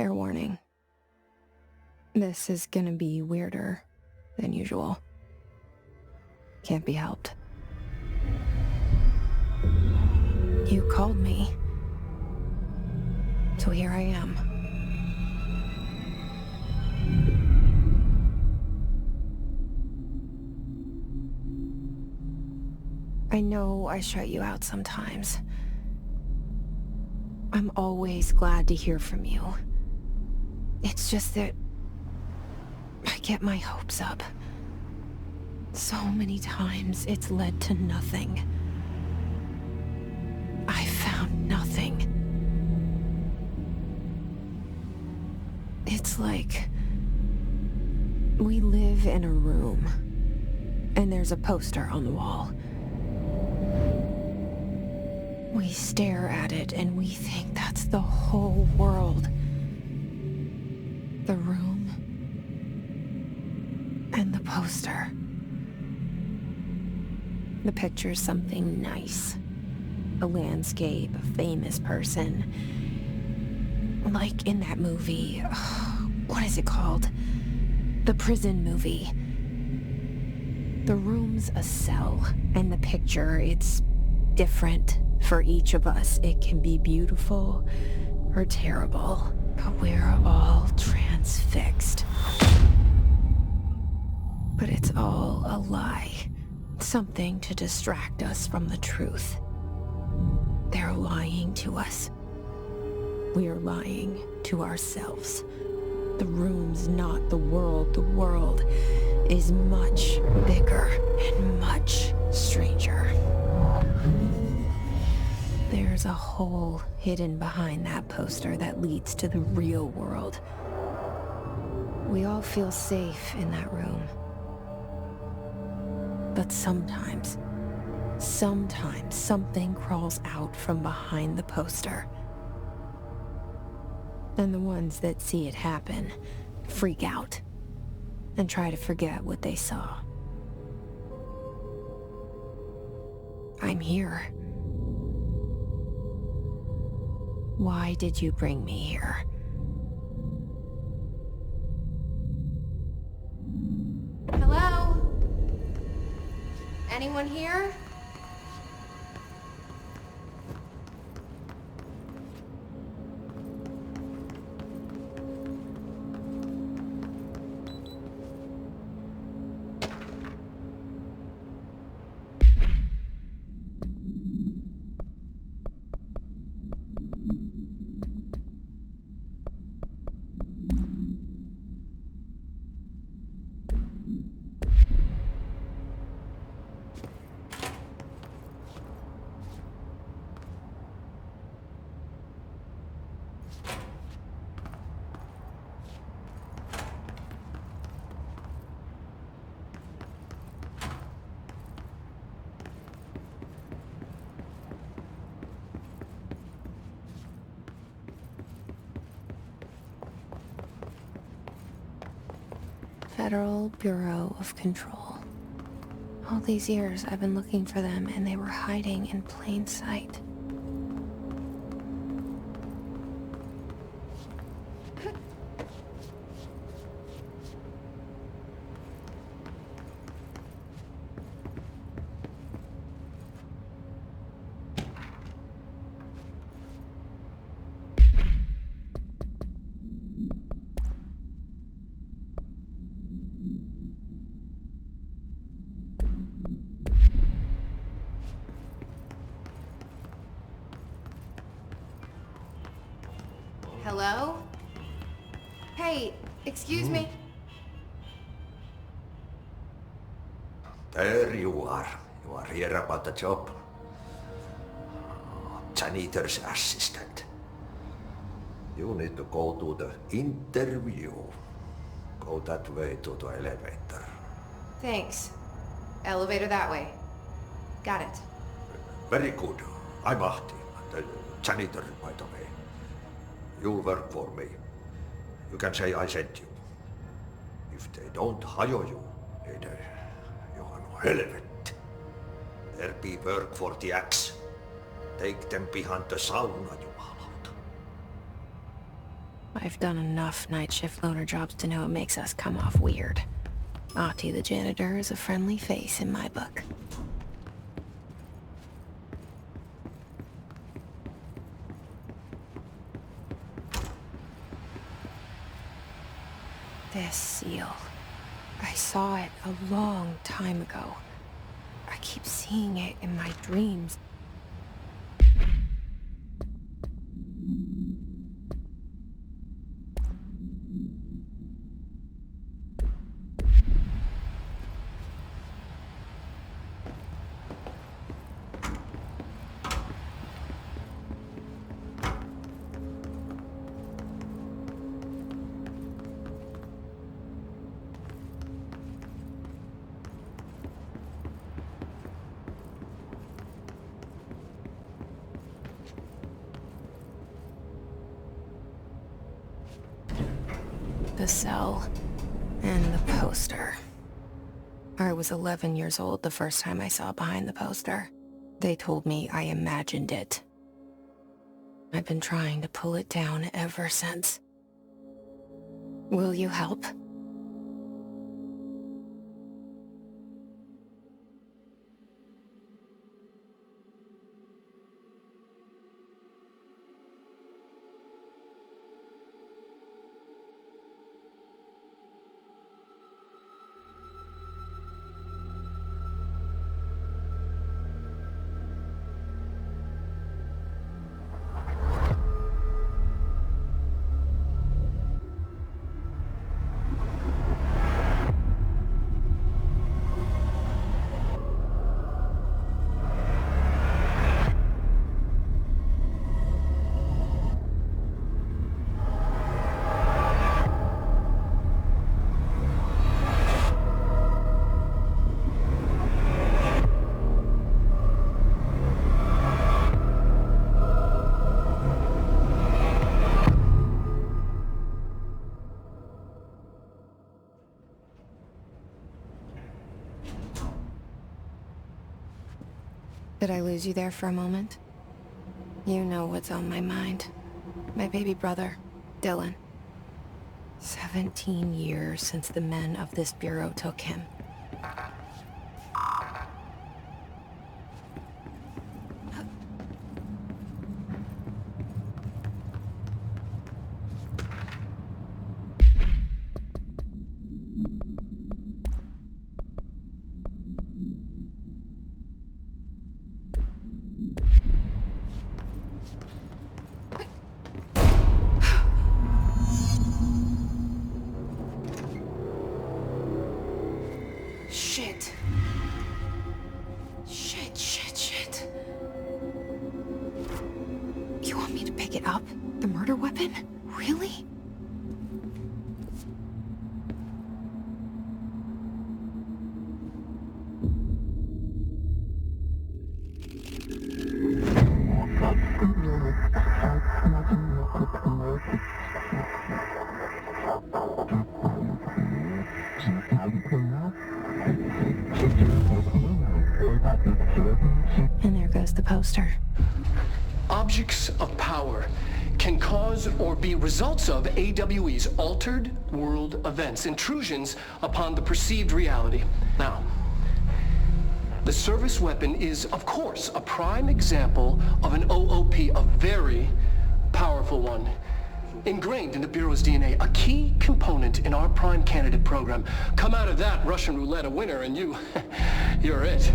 Fair warning. This is gonna be weirder than usual. Can't be helped. You called me. So here I am. I know I shut you out sometimes. I'm always glad to hear from you. It's just that I get my hopes up. So many times it's led to nothing. I found nothing. It's like we live in a room, and there's a poster on the wall. We stare at it and we think that's the whole world. The room and the poster. The picture's something nice. A landscape, a famous person. Like in that movie, what is it called? The prison movie. The room's a cell, and the picture, it's different for each of us. It can be beautiful or terrible, but we're all transfixed. But it's all a lie. Something to distract us from the truth. They're lying to us. We're lying to ourselves. The room's not the world. The world is much bigger and much stranger. There's a hole hidden behind that poster that leads to the real world. We all feel safe in that room. But sometimes something crawls out from behind the poster. And the ones that see it happen freak out and try to forget what they saw. I'm here. Why did you bring me here? Hello? Anyone here? Federal Bureau of Control. All these years I've been looking for them and they were hiding in plain sight. Hello? Hey, excuse me? There you are. You are here about the job. Janitor's assistant. You need to go to the interview. Go that way to the elevator. Thanks. Elevator that way. Got it. Very good. I'm Ahti, the janitor, by the way. You'll work for me. You can say I sent you. If they don't hire you, then you are no helvet. There be work for the axe. Take them behind the sauna, jumalauta. I've done enough night shift loner jobs to know it makes us come off weird. Ahti the janitor is a friendly face in my book. This seal. I saw it a long time ago. I keep seeing it in my dreams. The cell and the poster. I was 11 years old the first time I saw behind the poster. They told me I imagined it. I've been trying to pull it down ever since. Will you help? Did I lose you there for a moment? You know what's on my mind. My baby brother, Dylan. 17 years since the men of this bureau took him. Shit. Shit. You want me to pick it up? The murder weapon? Really? And there goes the poster. Objects of power can cause or be results of AWE's altered world events, intrusions upon the perceived reality. Now, the service weapon is, of course, a prime example of an OOP, a very powerful one. Ingrained in the Bureau's DNA, a key component in our prime candidate program. Come out of that Russian roulette a winner and you're it.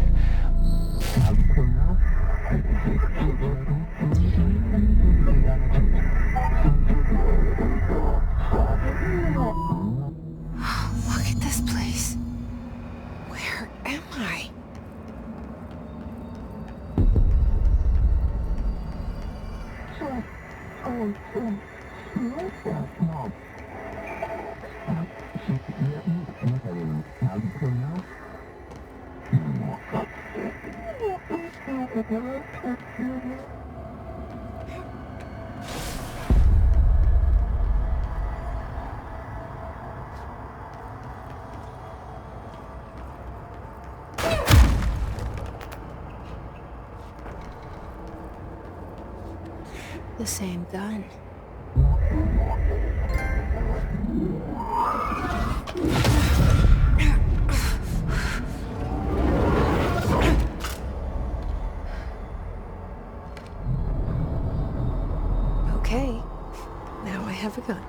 Look at this place. Where am I? The same gun. have a gun.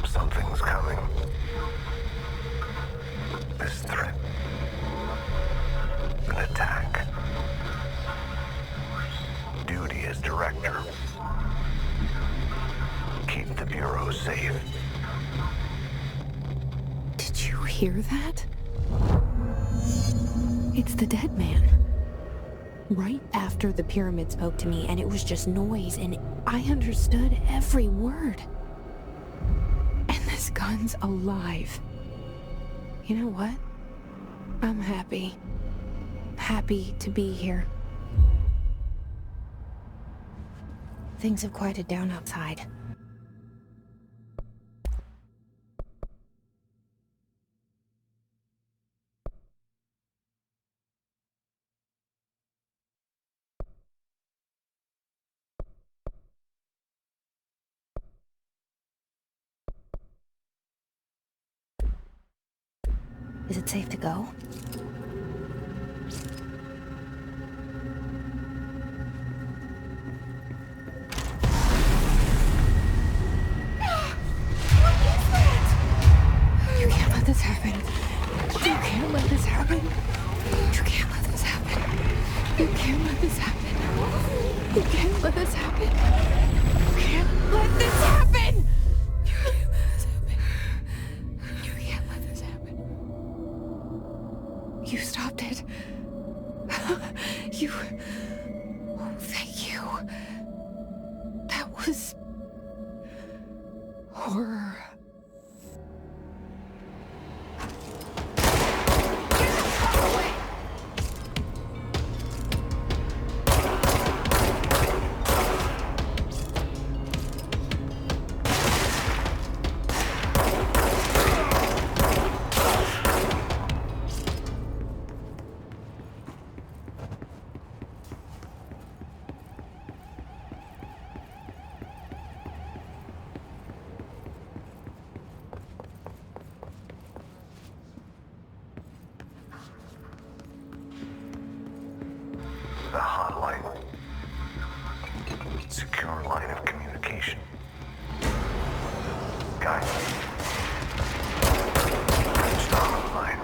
Something's coming. This threat. An attack. Duty as director. Keep the Bureau safe. Did you hear that? It's the dead man. Right after the pyramid spoke to me, and it was just noise, and I understood every word. And this gun's alive. You know what? I'm happy. Happy to be here. Things have quieted down outside. Is it safe to go? You can't let this happen. You can't let this happen. You can't let this happen. You can't let this happen. You can't let this happen. You can't let this happen. You can't let this happen. You stopped it. You... Oh, thank you. That was... horror. The hotline. Secure line of communication. Guys. Stop line.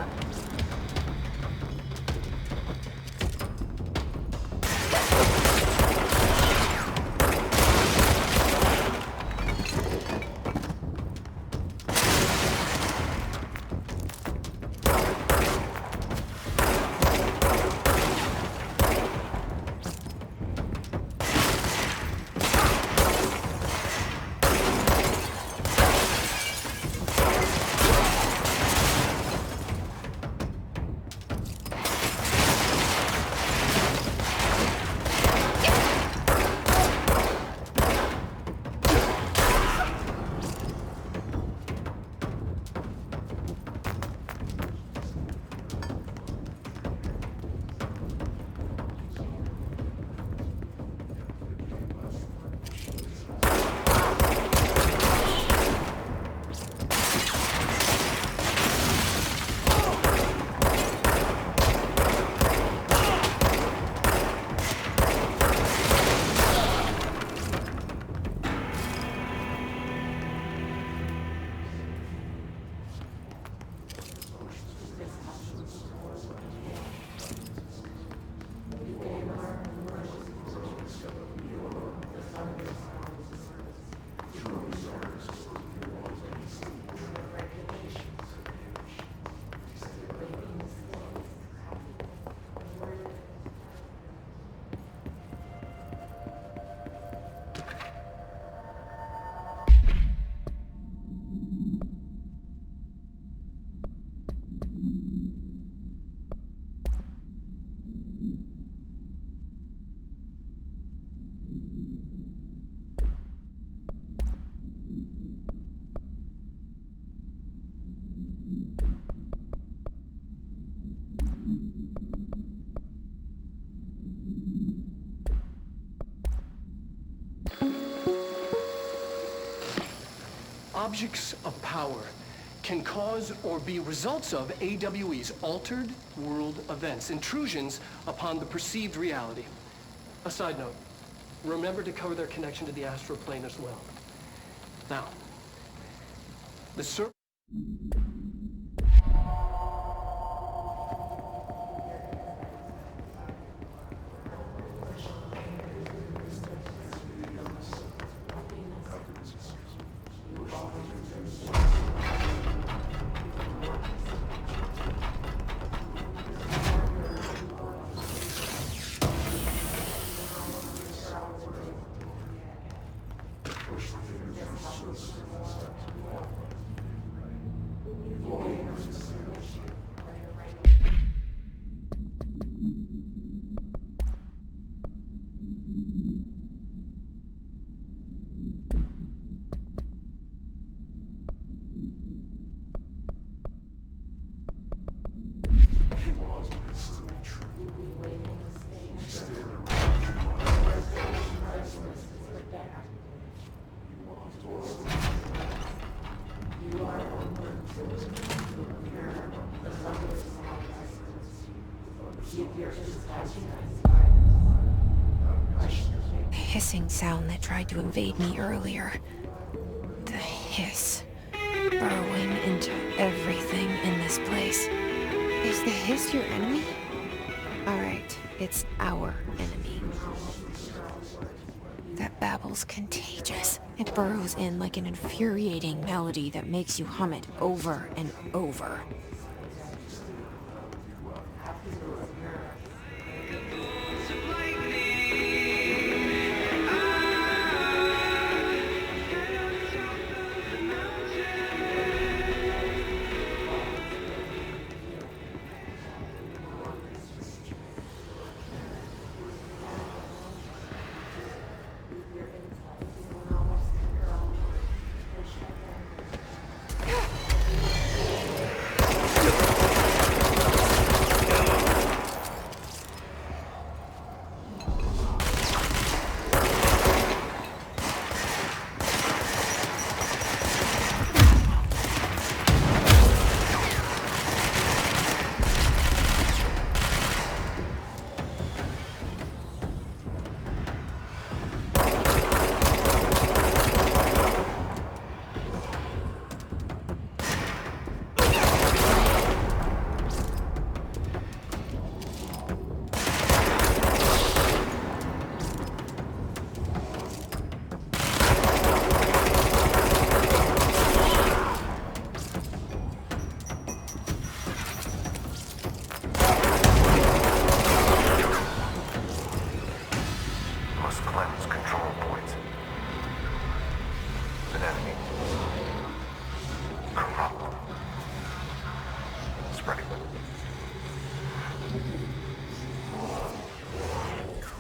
objects of power can cause or be results of AWE's altered world events, intrusions upon the perceived reality. A side note, remember to cover their connection to the astral plane as well. Now, the hissing sound that tried to invade me earlier. The hiss. Burrowing into everything in this place. Is the hiss your enemy? Alright, it's our enemy. That babble's contagious. It burrows in like an infuriating melody that makes you hum it over and over.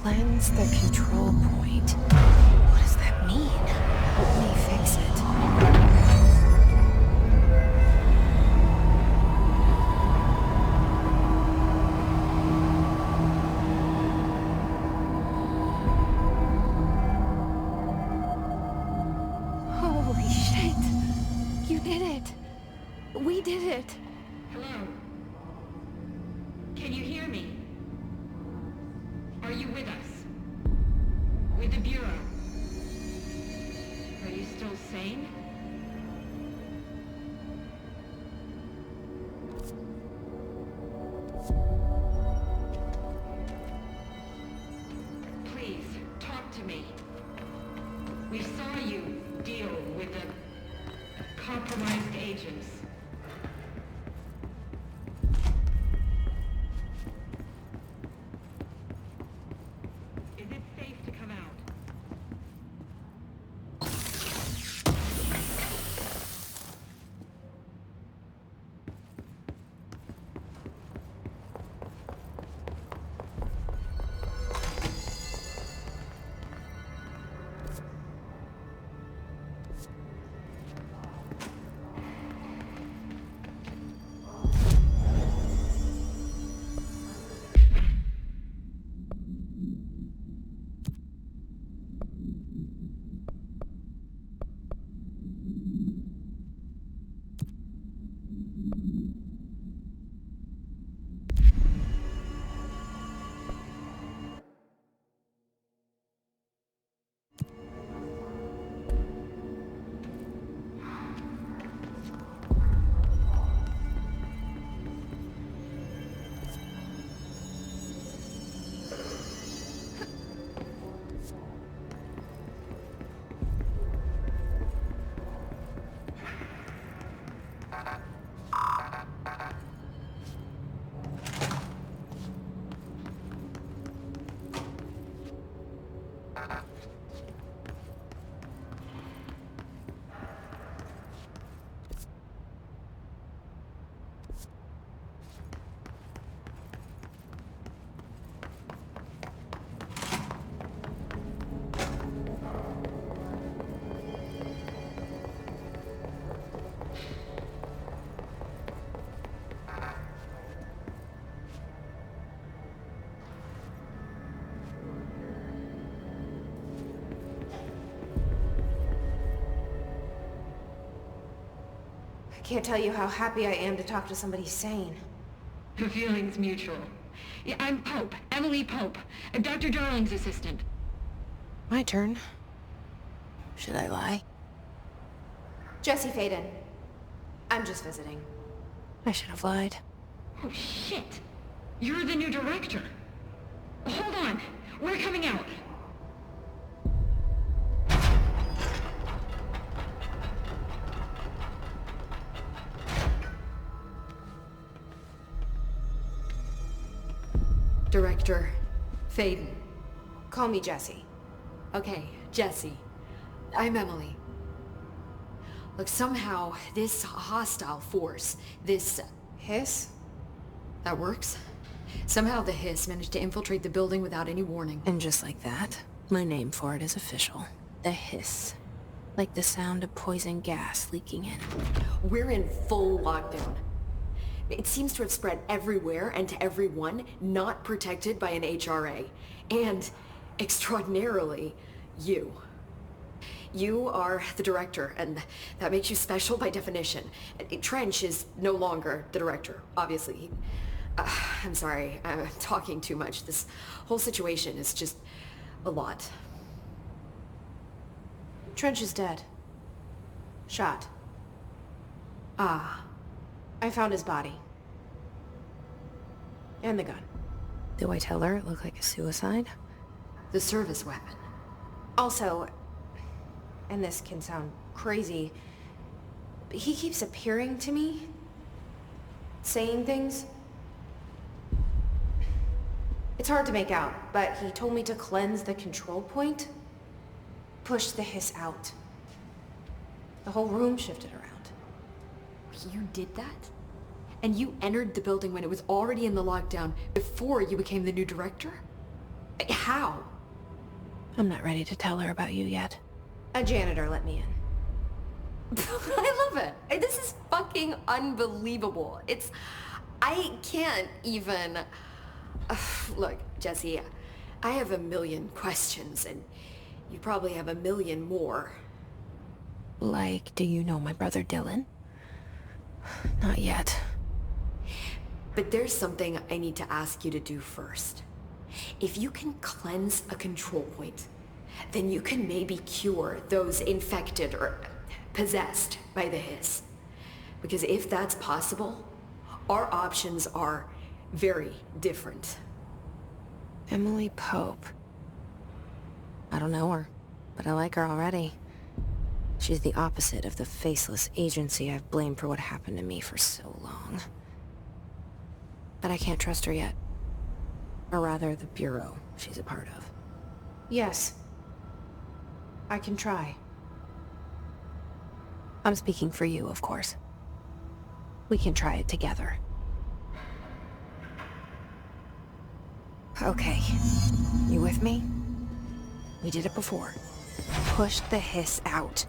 Cleanse the control point. What does that mean? Let me fix it. Holy shit! You did it! We did it! Hello? Can you hear me? Are you with us? With the Bureau? Are you still sane? Please, talk to me. We saw you deal with the compromised agents. Is it safe to come out? can't tell you how happy I am to talk to somebody sane. The feeling's mutual. Yeah, I'm Pope, Emily Pope, Dr. Darling's assistant. My turn. Should I lie? Jesse Faden. I'm just visiting. I should have lied. Oh, shit. You're the new director. Hold on. We're coming out. Director Faden. Call me Jesse. Okay, Jesse. I'm Emily. Look, somehow this hostile force, this... Hiss? that works? Somehow the hiss managed to infiltrate the building without any warning. And just like that, my name for it is official. The hiss. Like the sound of poison gas leaking in. We're in full lockdown. It seems to have spread everywhere and to everyone not protected by an HRA. And, extraordinarily, you. You are the director, and that makes you special by definition. Trench is no longer the director, obviously. I'm sorry, I'm talking too much. This whole situation is just a lot. Trench is dead. Shot. Ah. I found his body. And the gun. Do I tell her it looked like a suicide? The service weapon. Also, and this can sound crazy, but he keeps appearing to me. Saying things. It's hard to make out, but he told me to cleanse the control point. Push the hiss out. The whole room shifted around. You did that? And you entered the building when it was already in the lockdown before you became the new director? How? I'm not ready to tell her about you yet. A janitor let me in. I love it. This is fucking unbelievable. I can't even... Look, Jesse, I have a million questions, and you probably have a million more. Like, do you know my brother Dylan? Not yet. But there's something I need to ask you to do first. If you can cleanse a control point, then you can maybe cure those infected or possessed by the hiss. Because if that's possible, our options are very different. Emily Pope. I don't know her, but I like her already. She's the opposite of the faceless agency I've blamed for what happened to me for so long. But I can't trust her yet. Or rather, the bureau she's a part of. Yes. I can try. I'm speaking for you, of course. We can try it together. Okay. You with me? We did it before. Push the hiss out.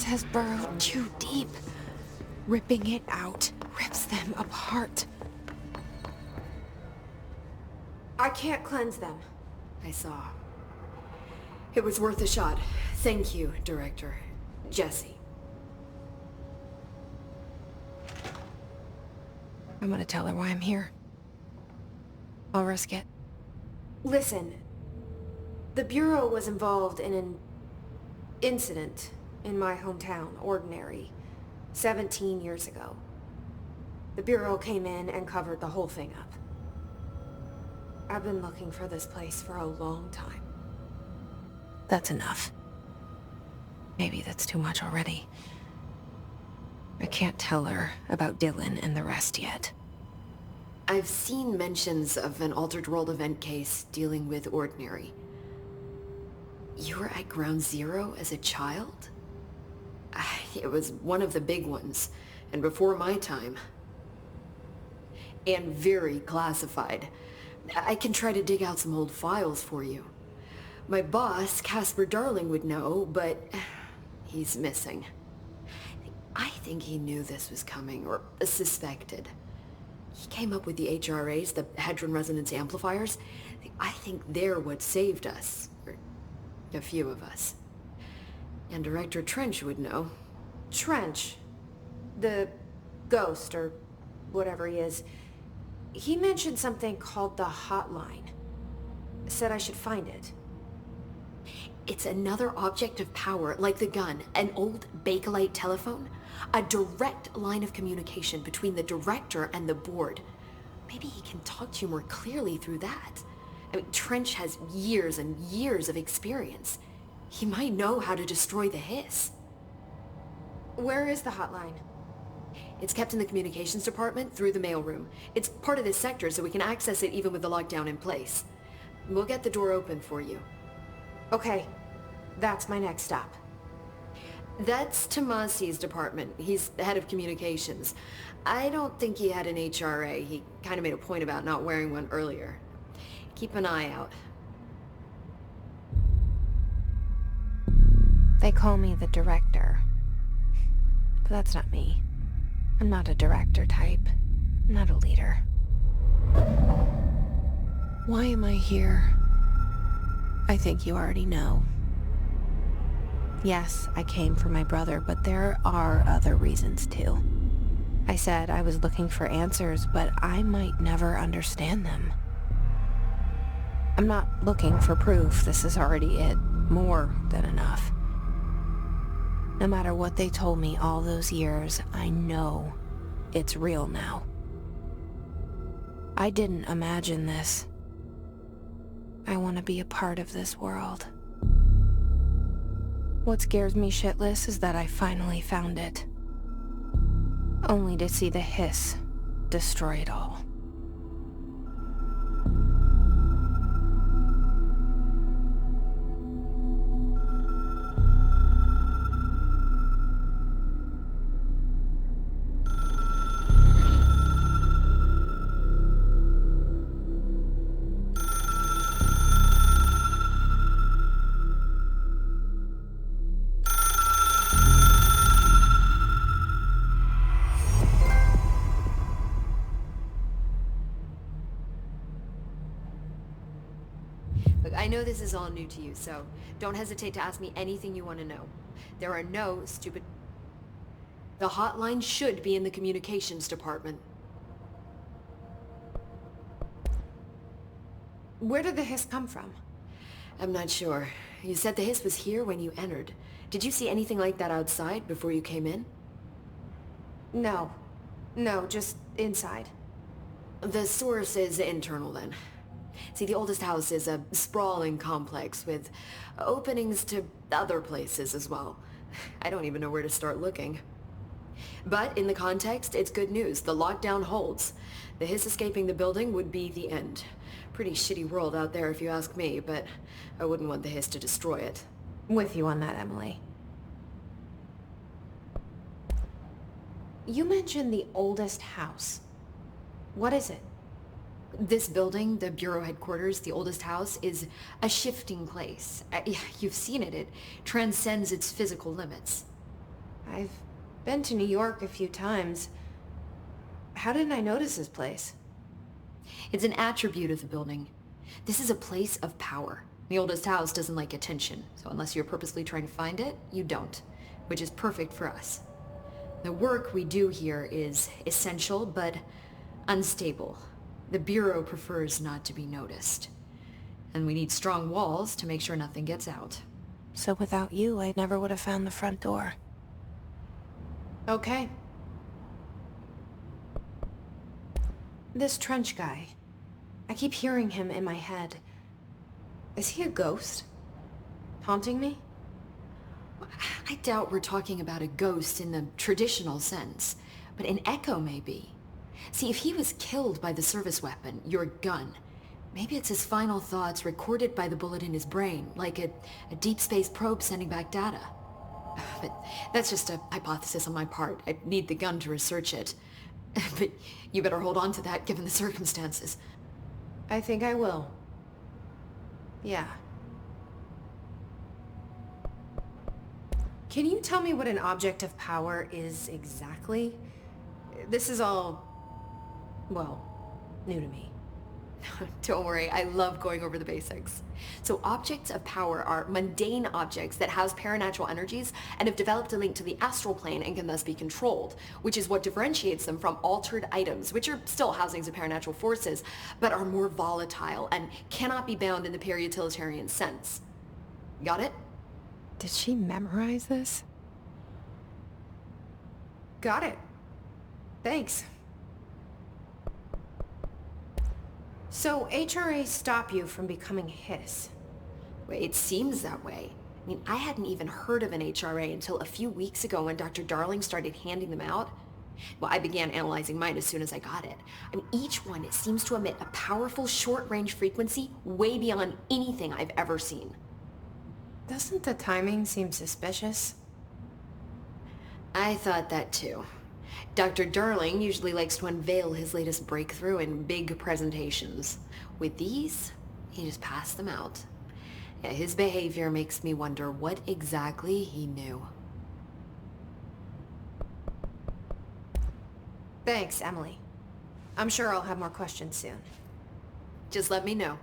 has burrowed too deep. Ripping it out rips them apart. I can't cleanse them. I saw. It was worth a shot. Thank you, Director. Jesse. I'm gonna tell her why I'm here. I'll risk it. Listen, the Bureau was involved in an incident in my hometown, Ordinary, 17 years ago. The Bureau came in and covered the whole thing up. I've been looking for this place for a long time. That's enough. Maybe that's too much already. I can't tell her about Dylan and the rest yet. I've seen mentions of an Altered World event case dealing with Ordinary. You were at Ground Zero as a child? It was one of the big ones, and before my time. And very classified. I can try to dig out some old files for you. My boss, Casper Darling, would know, but he's missing. I think he knew this was coming, or suspected. He came up with the HRAs, the Hadron Resonance Amplifiers. I think they're what saved us. Or a few of us. And Director Trench would know. Trench, the ghost, or whatever he is, he mentioned something called the hotline. Said I should find it. It's another object of power, like the gun, an old Bakelite telephone. A direct line of communication between the director and the board. Maybe he can talk to you more clearly through that. I mean, Trench has years and years of experience. He might know how to destroy the hiss. Where is the hotline? It's kept in the communications department through the mailroom. It's part of this sector, so we can access it even with the lockdown in place. We'll get the door open for you. Okay, that's my next stop. That's Tomasi's department. He's the head of communications. I don't think he had an HRA. He kind of made a point about not wearing one earlier. Keep an eye out. They call me the director. But that's not me. I'm not a director type. I'm not a leader. Why am I here? I think you already know. Yes, I came for my brother, but there are other reasons too. I said I was looking for answers, but I might never understand them. I'm not looking for proof. This is already it. More than enough. No matter what they told me all those years, I know it's real now. I didn't imagine this. I want to be a part of this world. What scares me shitless is that I finally found it. Only to see the hiss destroy it all. Look, I know this is all new to you, so don't hesitate to ask me anything you want to know. There are no stupid... The hotline should be in the communications department. Where did the hiss come from? I'm not sure. You said the hiss was here when you entered. Did you see anything like that outside before you came in? No. No, just inside. The source is internal then. See, the oldest house is a sprawling complex with openings to other places as well. I don't even know where to start looking. But in the context, it's good news. The lockdown holds. The hiss escaping the building would be the end. Pretty shitty world out there if you ask me, but I wouldn't want the hiss to destroy it. With you on that, Emily. You mentioned the oldest house. What is it? This building, the Bureau headquarters, the oldest house, is a shifting place. You've seen it. It transcends its physical limits. I've been to New York a few times. How didn't I notice this place? It's an attribute of the building. This is a place of power. The oldest house doesn't like attention, so unless you're purposely trying to find it, you don't, which is perfect for us. The work we do here is essential, but unstable. The Bureau prefers not to be noticed. And we need strong walls to make sure nothing gets out. So without you, I never would have found the front door. Okay. This Trench guy. I keep hearing him in my head. Is he a ghost? Haunting me? I doubt we're talking about a ghost in the traditional sense, but an echo maybe. See, if he was killed by the service weapon, your gun, maybe it's his final thoughts recorded by the bullet in his brain, like a deep space probe sending back data. But that's just a hypothesis on my part. I'd need the gun to research it. But you better hold on to that given the circumstances. I think I will. Yeah. Can you tell me what an object of power is exactly? This is all, well, new to me. Don't worry, I love going over the basics. So objects of power are mundane objects that house paranatural energies and have developed a link to the astral plane and can thus be controlled, which is what differentiates them from altered items, which are still housings of paranatural forces, but are more volatile and cannot be bound in the pure utilitarian sense. Got it? Did she memorize this? Got it. Thanks. So HRA stop you from becoming Hiss? Well, it seems that way. I mean, I hadn't even heard of an HRA until a few weeks ago when Dr. Darling started handing them out. Well, I began analyzing mine as soon as I got it. I mean, each one it seems to emit a powerful short-range frequency way beyond anything I've ever seen. Doesn't the timing seem suspicious? I thought that too. Dr. Darling usually likes to unveil his latest breakthrough in big presentations. With these, he just passed them out. Yeah, his behavior makes me wonder what exactly he knew. Thanks, Emily. I'm sure I'll have more questions soon. Just let me know.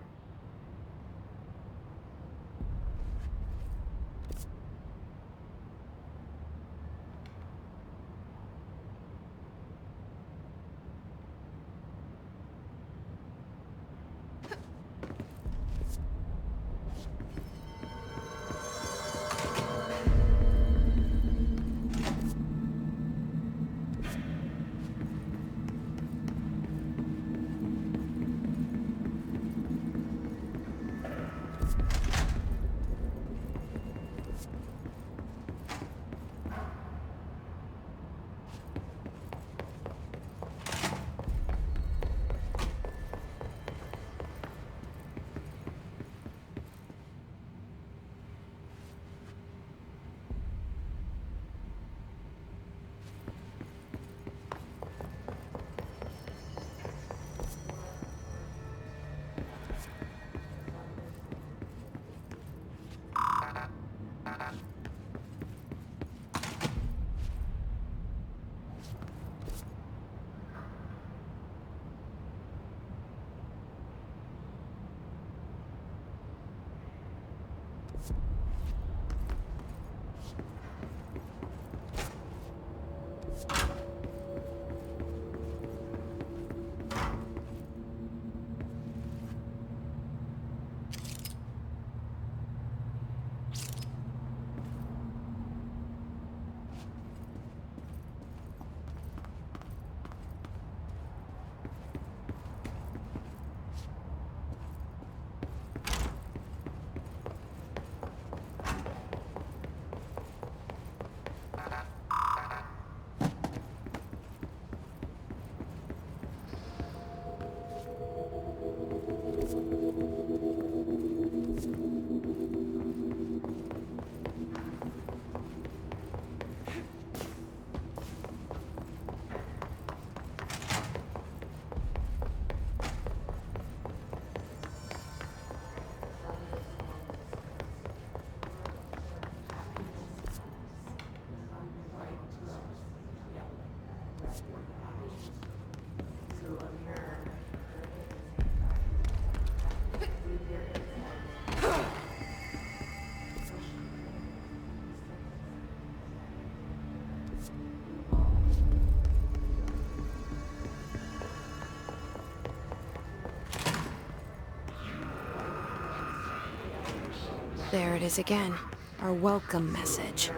There it is again. Our welcome message.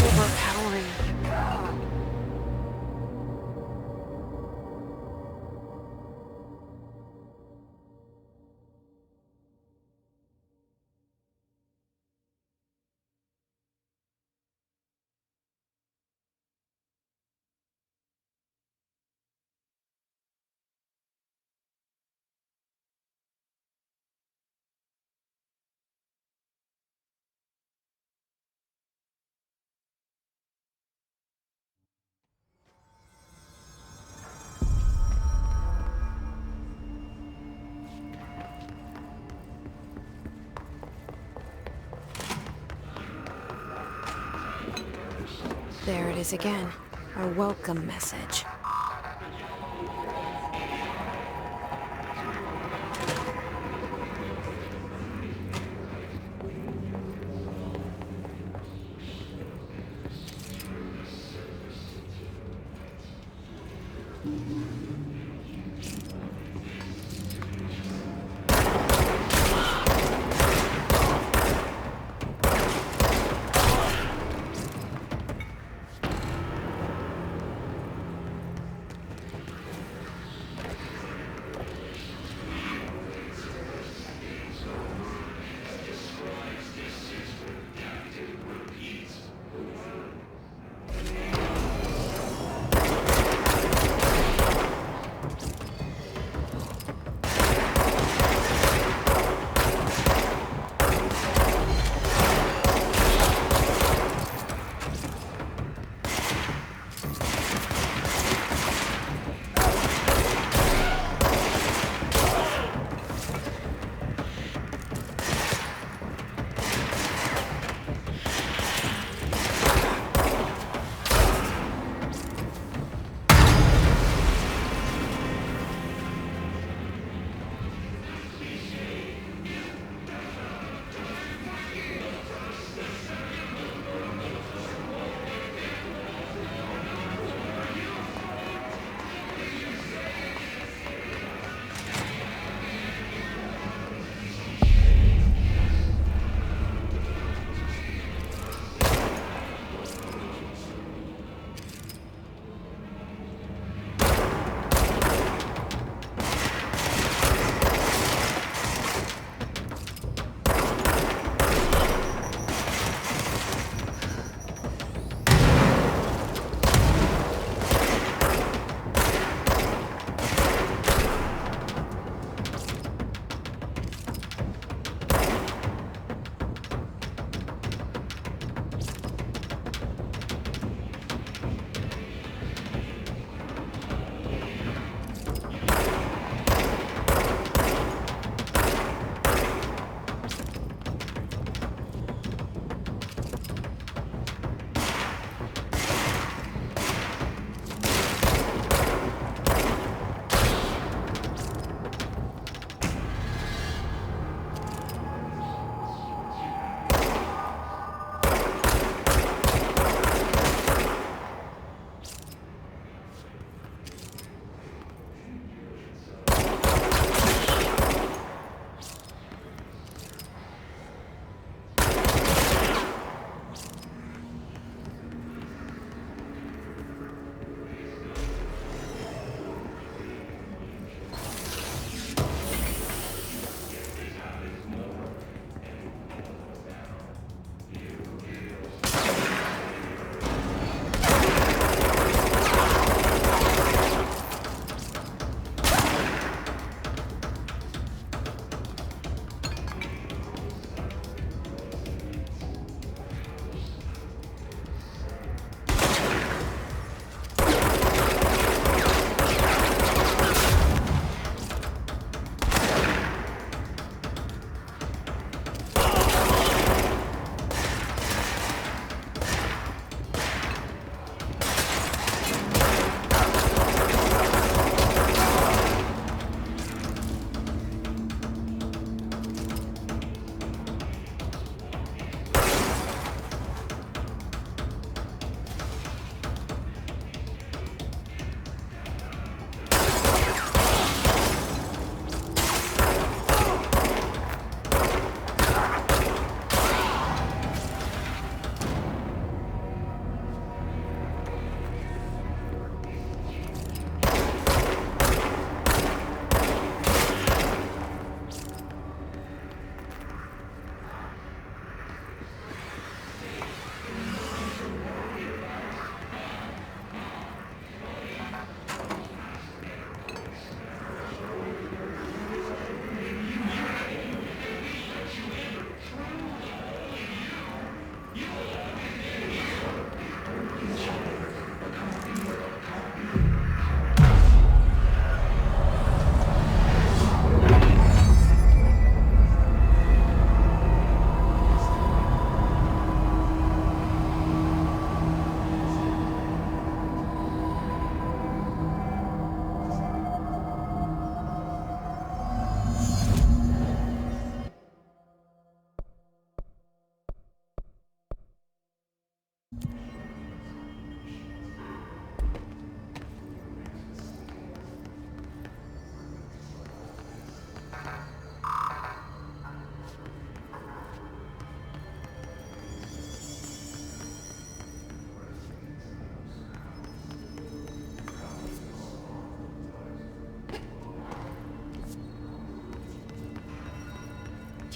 Overpowering. There it is again. Our welcome message.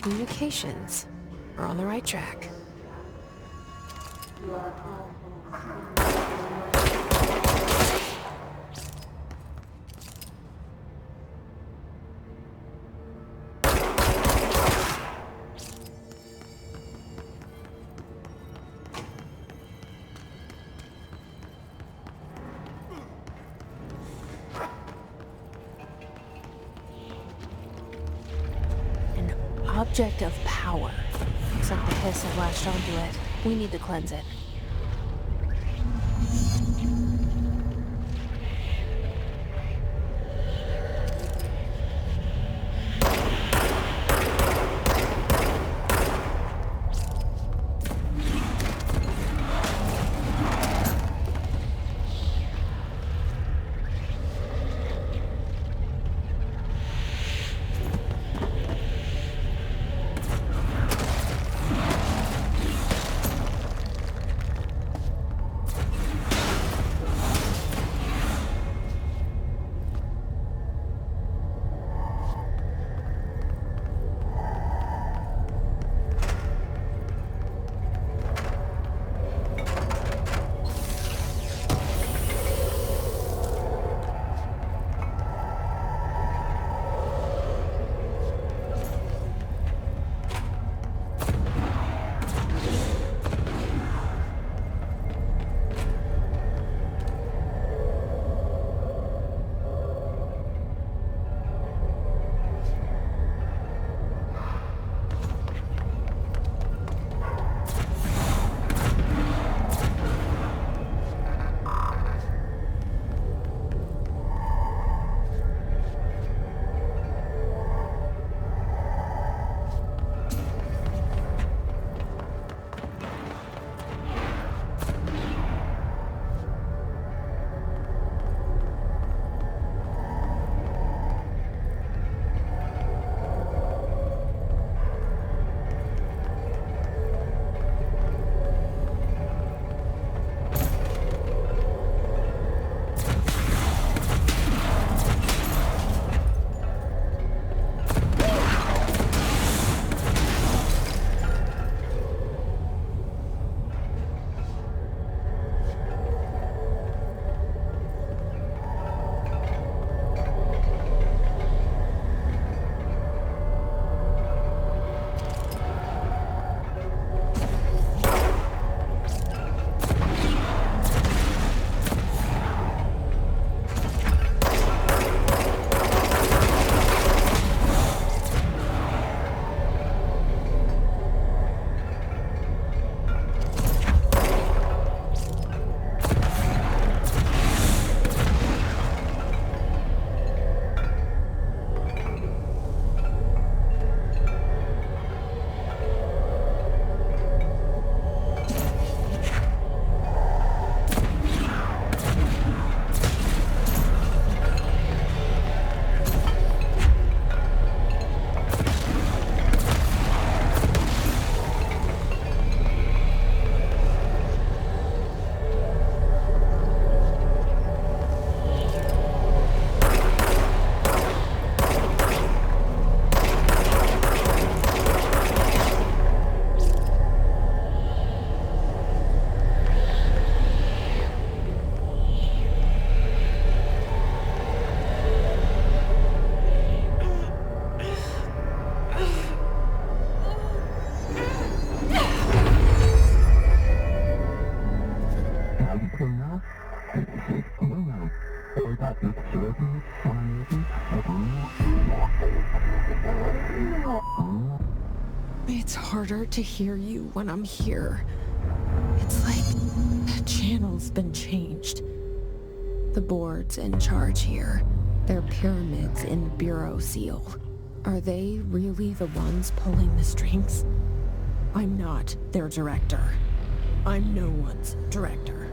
Communications. We're on the right track. Object of power. Looks like the hiss have latched onto it. We need to cleanse it. It's harder to hear you when I'm here. It's like the channel's been changed. The board's in charge here. They're pyramids in the Bureau seal. Are they really the ones pulling the strings? I'm not their director. I'm no one's director.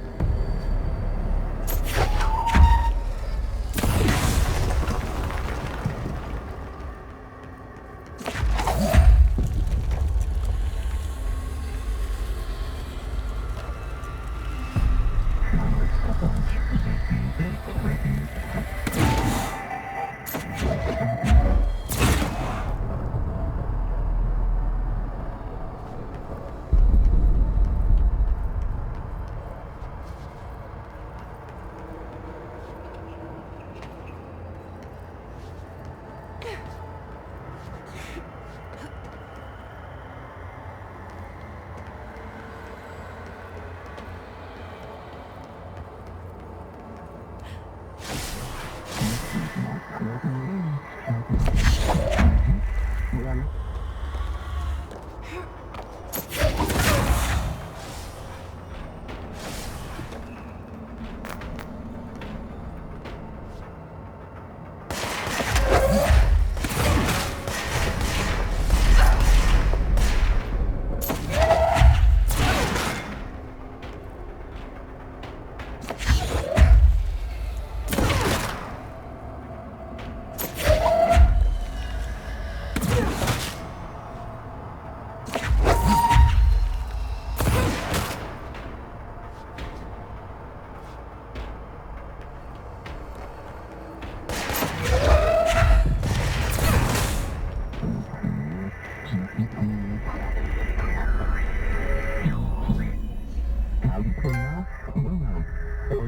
There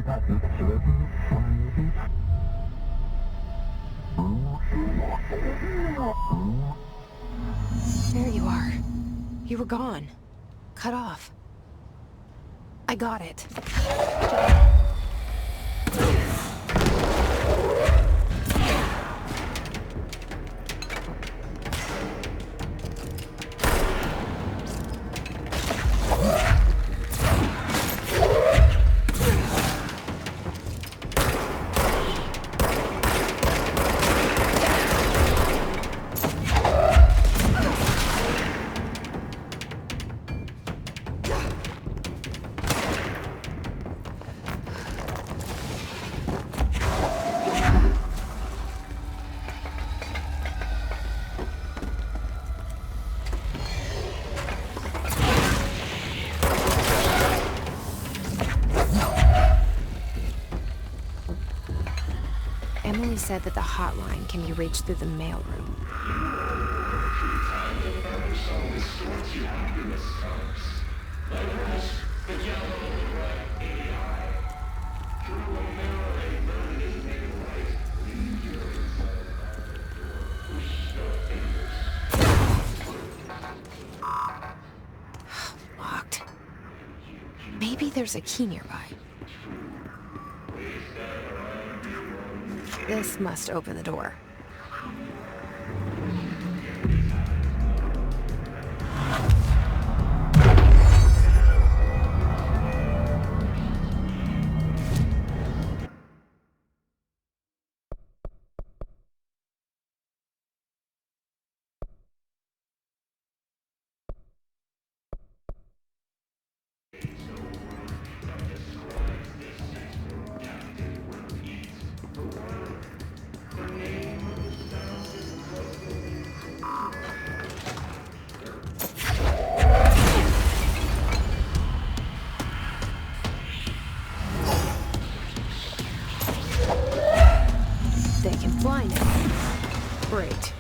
you are. You were gone. Cut off. I got it. Emily said that the hotline can be reached through the mailroom. Locked. Maybe there's a key nearby. This must open the door. They can fly now. Great.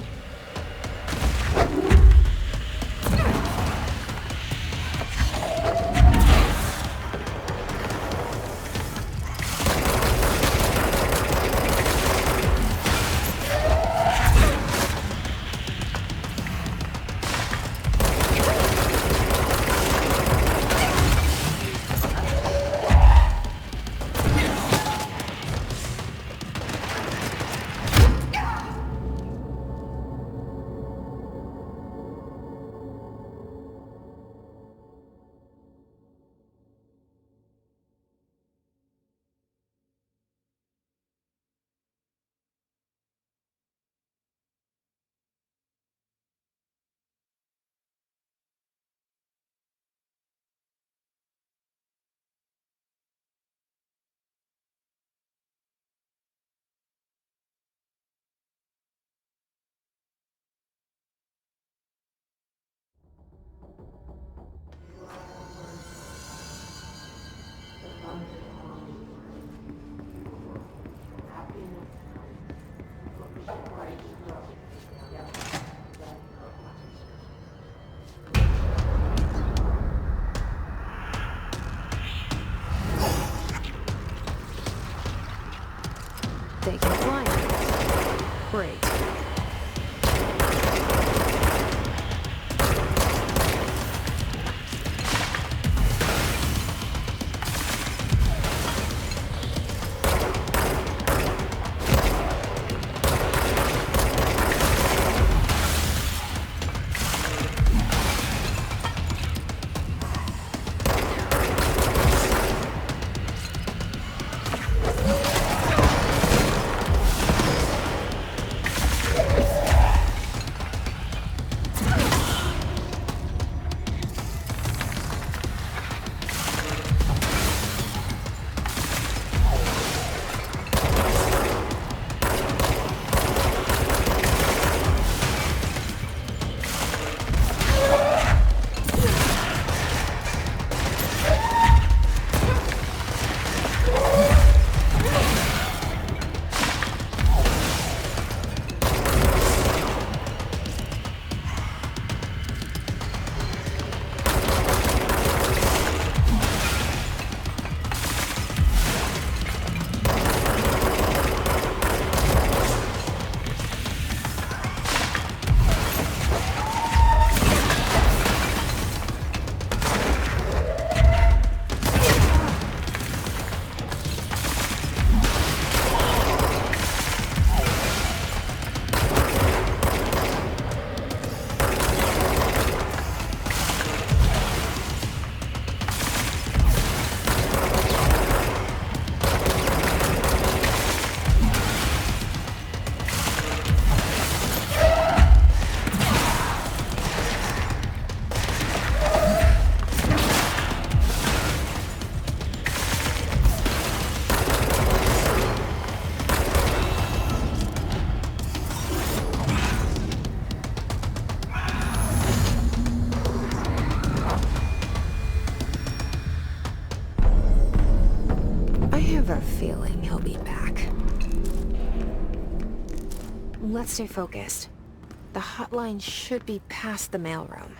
They can fly now. Great. have a feeling he'll be back. Let's stay focused. The hotline should be past the mailroom.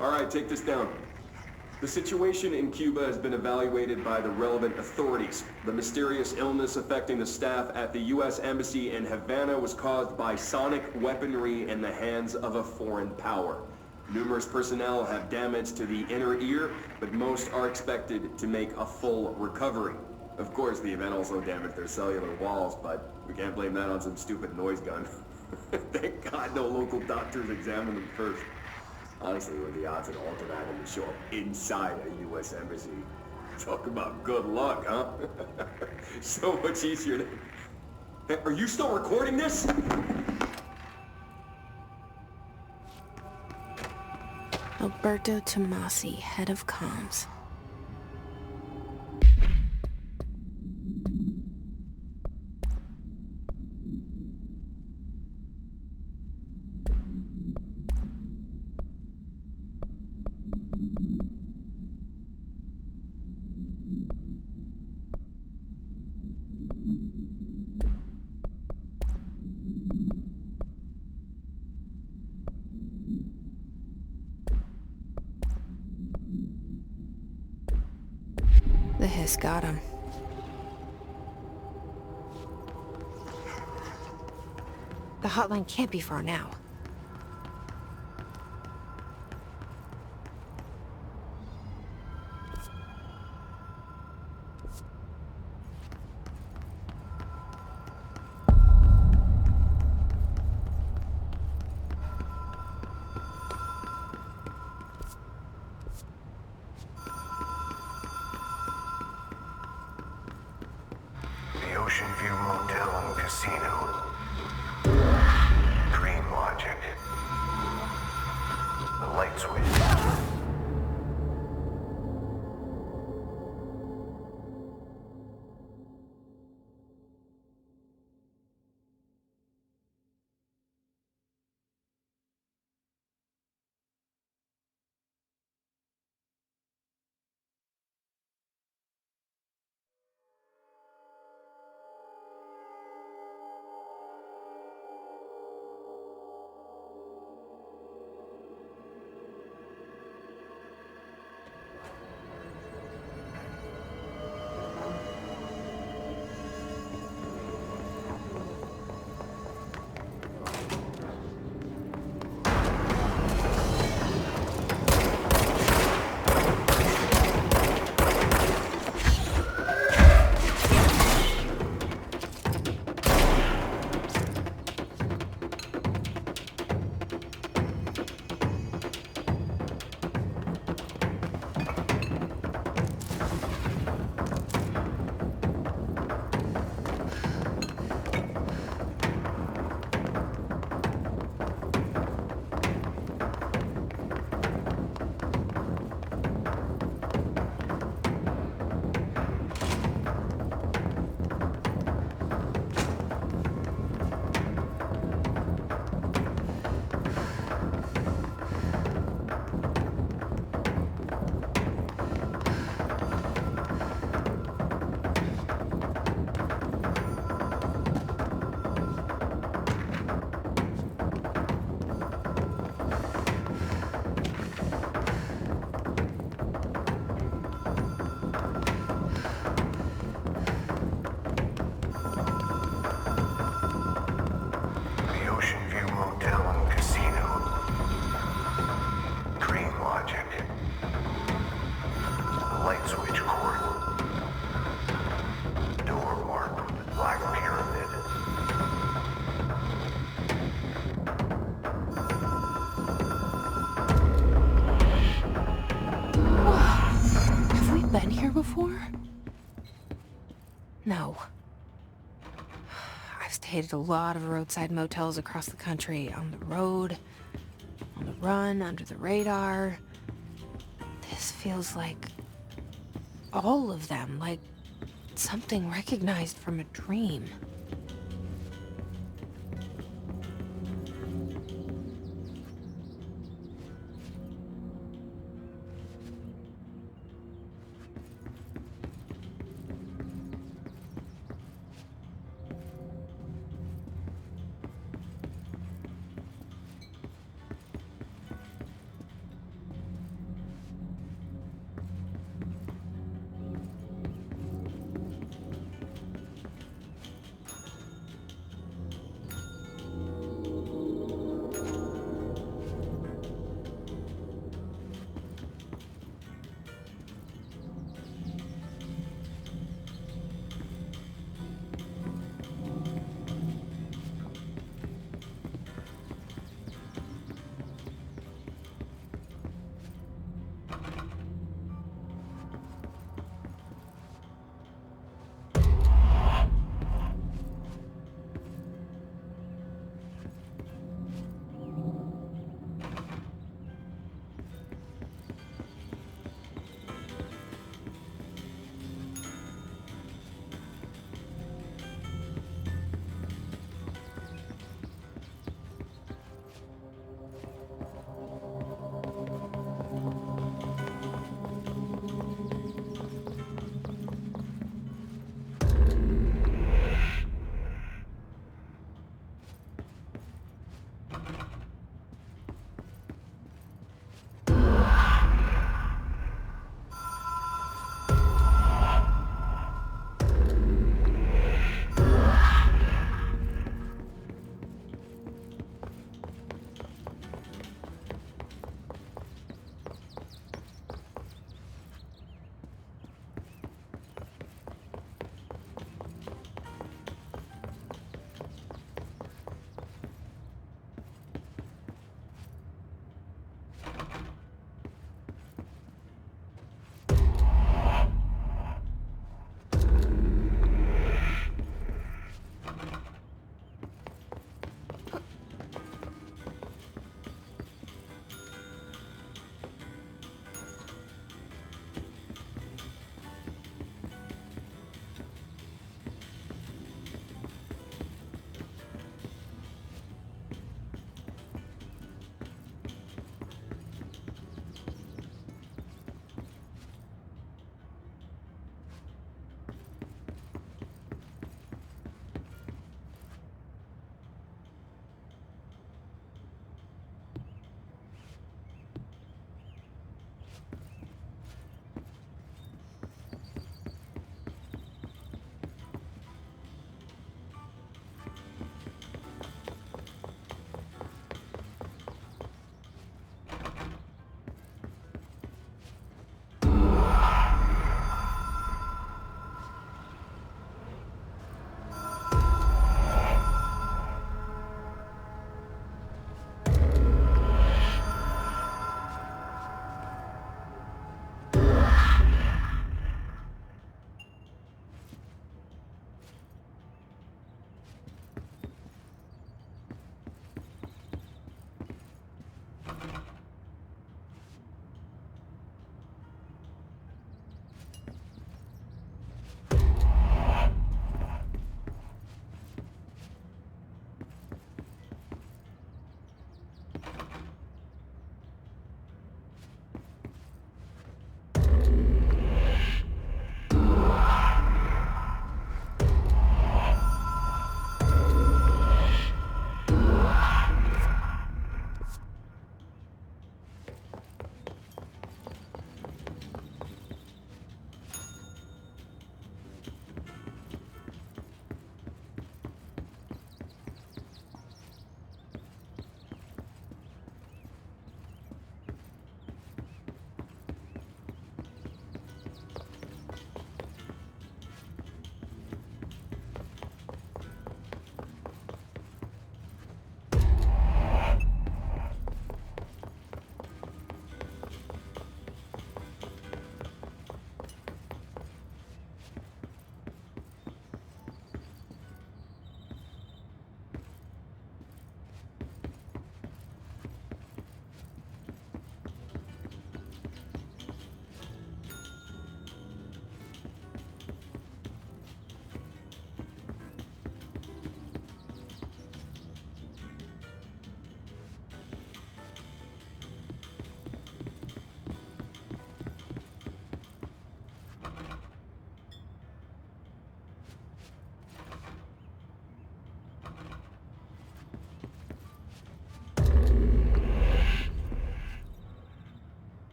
All right, take this down. The situation in Cuba has been evaluated by the relevant authorities. The mysterious illness affecting the staff at the U.S. Embassy in Havana was caused by sonic weaponry in the hands of a foreign power. Numerous personnel have damage to the inner ear, but most are expected to make a full recovery. Of course, the event also damaged their cellular walls, but we can't blame that on some stupid noise gun. Thank God no local doctors examined them first. Honestly, what are the odds that Ultimate would show up inside a U.S. embassy? Talk about good luck, huh? So much easier to... Hey, are you still recording this? Alberto Tomasi, head of comms. The hiss got him. The hotline can't be far now. The Ocean View Motel and Casino. Dream Logic. The light switch. The Ocean View Motel and Casino. Dream Logic. The light switch cord. Door marked with black pyramid. Have we been here before? No. I've stayed at a lot of roadside motels across the country, on the road, on the run, under the radar. This feels like all of them, like something recognized from a dream.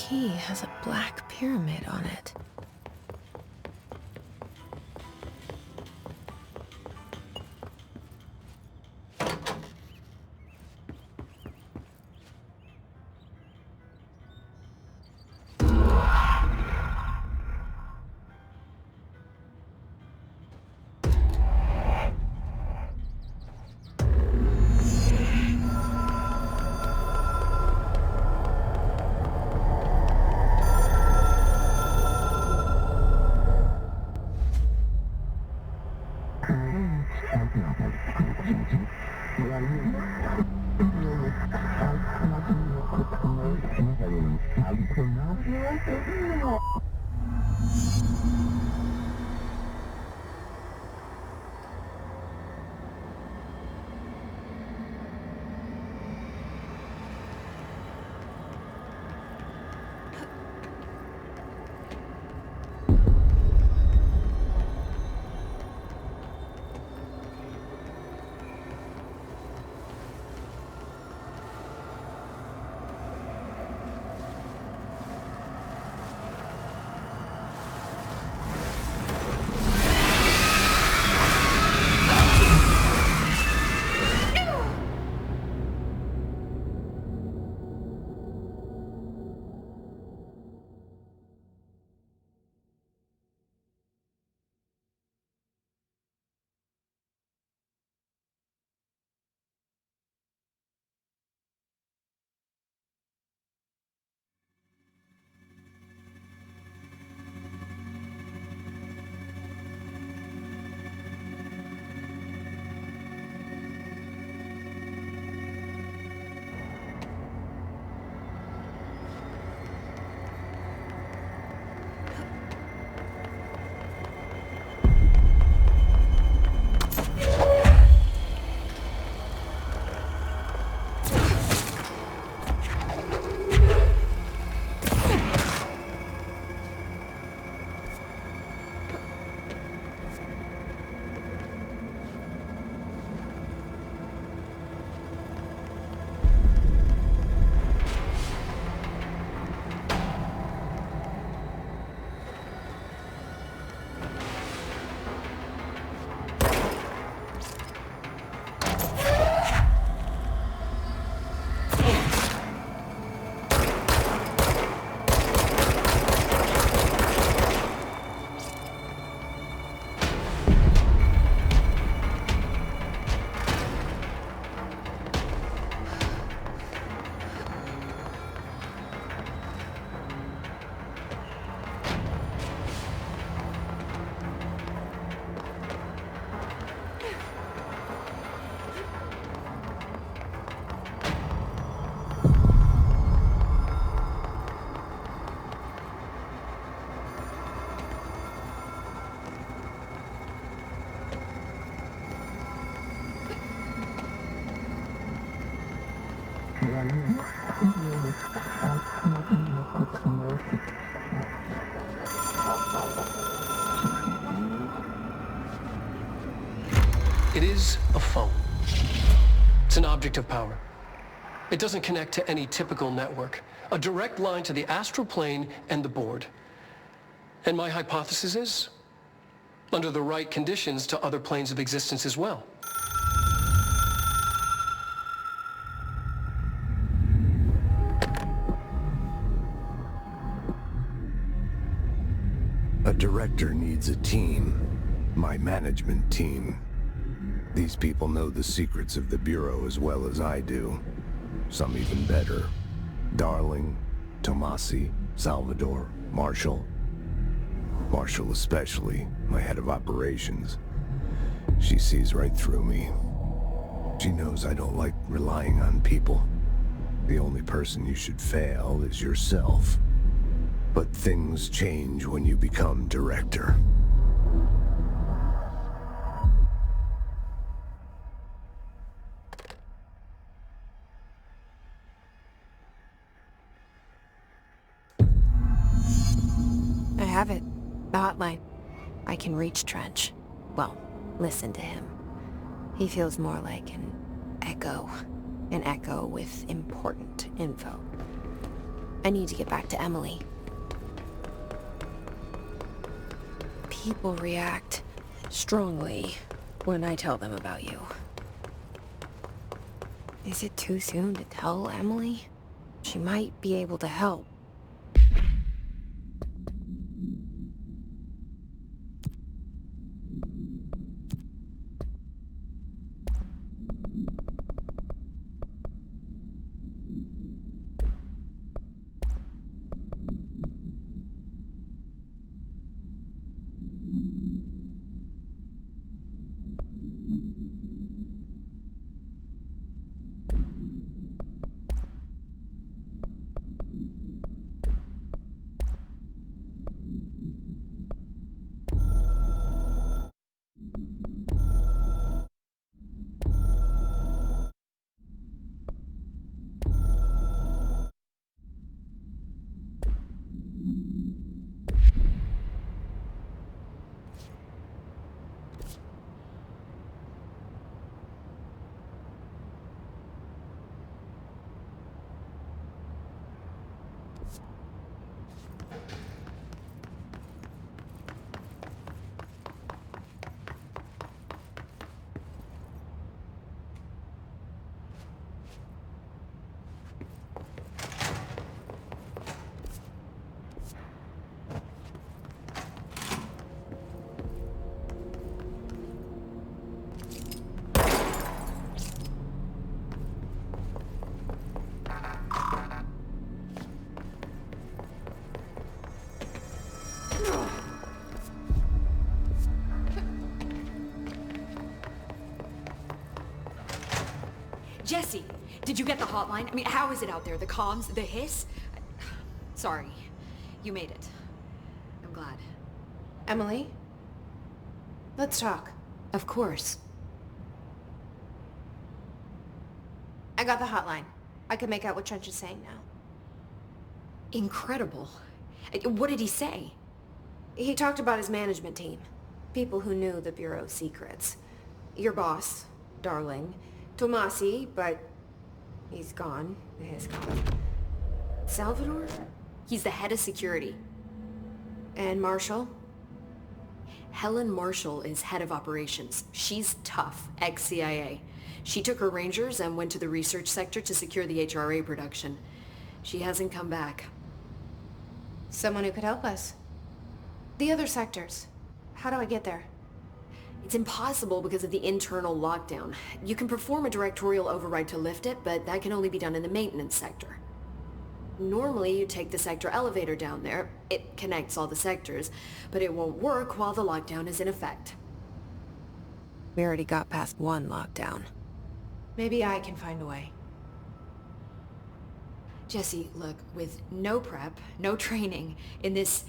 key has a black pyramid on it. It is a phone. It's an object of power. It doesn't connect to any typical network. A direct line to the astral plane and the board. And my hypothesis is, under the right conditions, to other planes of existence as well. A director needs a team. My management team. These people know the secrets of the Bureau as well as I do. Some even better. Darling, Tomasi, Salvador, Marshall. Marshall especially, my head of operations. She sees right through me. She knows I don't like relying on people. The only person you should fail is yourself. But things change when you become director. I have it. The hotline. I can reach Trench. Well, listen to him. He feels more like an echo. An echo with important info. I need to get back to Emily. People react strongly when I tell them about you. Is it too soon to tell Emily? She might be able to help. Jesse, did you get the hotline? I mean, how is it out there? The comms? The hiss? Sorry. You made it. I'm glad. Emily? Let's talk. Of course. I got the hotline. I can make out what Trench is saying now. Incredible. What did he say? He talked about his management team. People who knew the Bureau's secrets. Your boss, Darling. Tomasi, but he's gone. His gone. Salvador? He's the head of security. And Marshall? Helen Marshall is head of operations. She's tough, ex-CIA. She took her Rangers and went to the research sector to secure the HRA production. She hasn't come back. Someone who could help us. The other sectors. How do I get there? It's impossible because of the internal lockdown. You can perform a directorial override to lift it, but that can only be done in the maintenance sector. Normally, you take the sector elevator down there. It connects all the sectors, but it won't work while the lockdown is in effect. We already got past one lockdown. Maybe I can find a way. Jesse, look, with no prep, no training, in this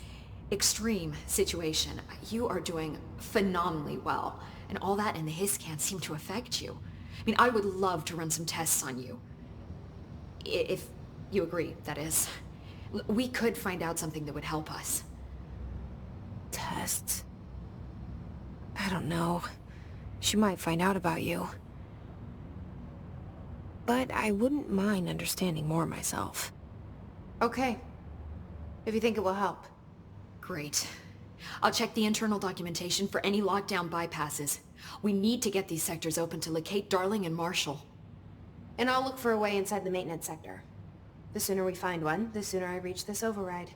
extreme situation, you are doing phenomenally well. And all that and the hiss can't seem to affect you. I mean, I would love to run some tests on you. If you agree, that is. We could find out something that would help us. Tests? I don't know. She might find out about you. But I wouldn't mind understanding more myself. Okay. If you think it will help. Great. I'll check the internal documentation for any lockdown bypasses. We need to get these sectors open to locate Darling and Marshall. And I'll look for a way inside the maintenance sector. The sooner we find one, the sooner I reach this override.